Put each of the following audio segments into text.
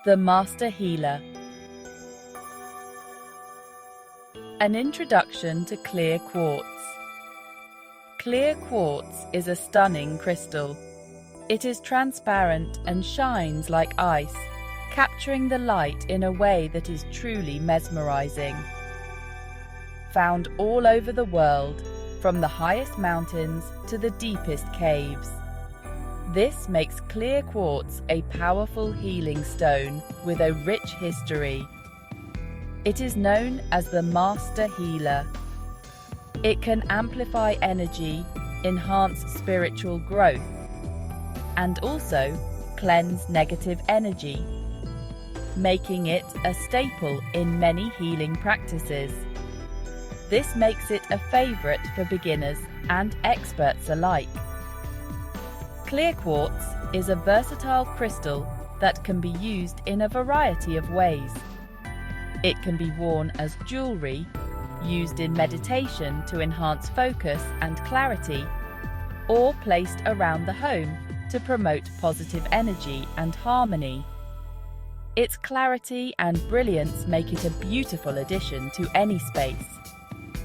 The Master Healer. An introduction to clear quartz. Clear quartz is a stunning crystal. It is transparent and shines like ice, capturing the light in a way that is truly mesmerizing. Found all over the world, from the highest mountains to the deepest caves. This makes clear quartz a powerful healing stone with a rich history. It is known as the Master Healer. It can amplify energy, enhance spiritual growth, and also cleanse negative energy, making it a staple in many healing practices. This makes it a favorite for beginners and experts alike. Clear quartz is a versatile crystal that can be used in a variety of ways. It can be worn as jewelry, used in meditation to enhance focus and clarity, or placed around the home to promote positive energy and harmony. Its clarity and brilliance make it a beautiful addition to any space,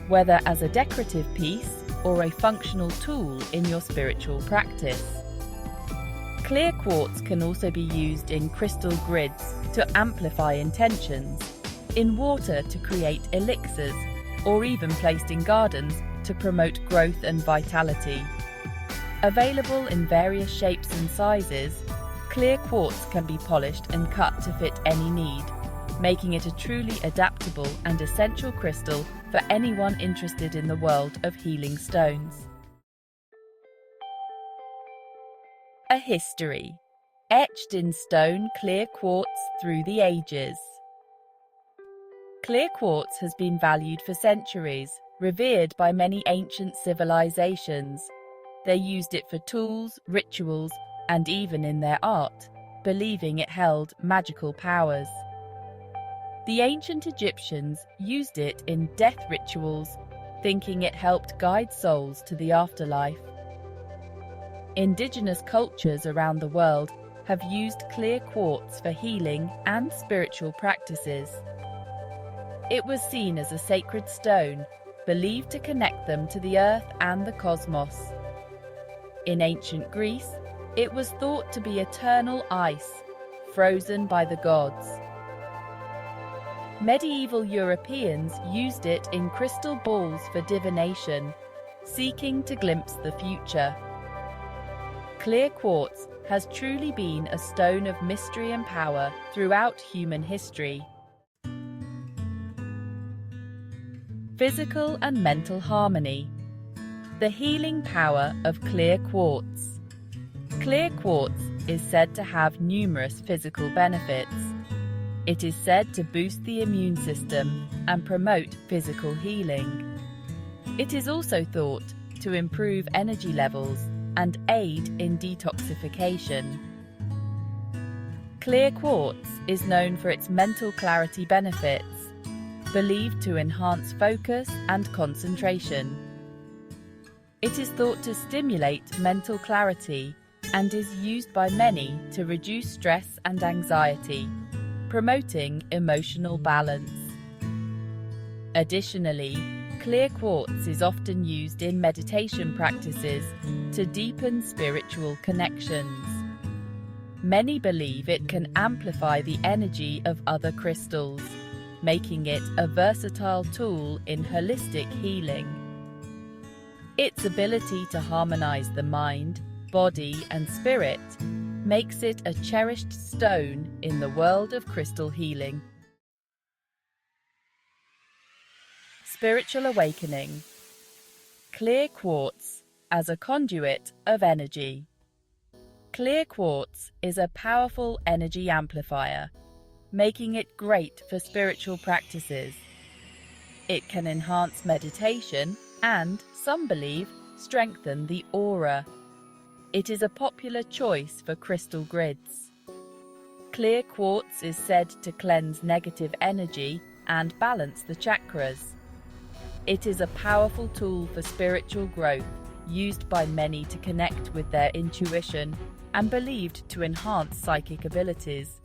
whether as a decorative piece or a functional tool in your spiritual practice. Clear quartz can also be used in crystal grids to amplify intentions, in water to create elixirs, or even placed in gardens to promote growth and vitality. Available in various shapes and sizes, clear quartz can be polished and cut to fit any need, making it a truly adaptable and essential crystal for anyone interested in the world of healing stones. A history. Etched in stone clear quartz through the ages. Clear quartz has been valued for centuries, revered by many ancient civilizations. They used it for tools, rituals, and even in their art, believing it held magical powers. The ancient Egyptians used it in death rituals, thinking it helped guide souls to the afterlife. Indigenous cultures around the world have used clear quartz for healing and spiritual practices. It was seen as a sacred stone, believed to connect them to the earth and the cosmos. In ancient Greece, it was thought to be eternal ice, frozen by the gods. Medieval Europeans used it in crystal balls for divination, seeking to glimpse the future. Clear quartz has truly been a stone of mystery and power throughout human history. Physical and mental harmony. The healing power of clear quartz. Clear quartz is said to have numerous physical benefits. It is said to boost the immune system and promote physical healing. It is also thought to improve energy levels and aid in detoxification. Clear quartz is known for its mental clarity benefits, believed to enhance focus and concentration. It is thought to stimulate mental clarity and is used by many to reduce stress and anxiety, promoting emotional balance. Additionally, clear quartz is often used in meditation practices to deepen spiritual connections. Many believe it can amplify the energy of other crystals, making it a versatile tool in holistic healing. Its ability to harmonize the mind, body, and spirit makes it a cherished stone in the world of crystal healing. Spiritual awakening. Clear quartz as a conduit of energy. Clear quartz is a powerful energy amplifier, making it great for spiritual practices. It can enhance meditation and, some believe, strengthen the aura. It is a popular choice for crystal grids. Clear quartz is said to cleanse negative energy and balance the chakras. It is a powerful tool for spiritual growth, used by many to connect with their intuition and believed to enhance psychic abilities.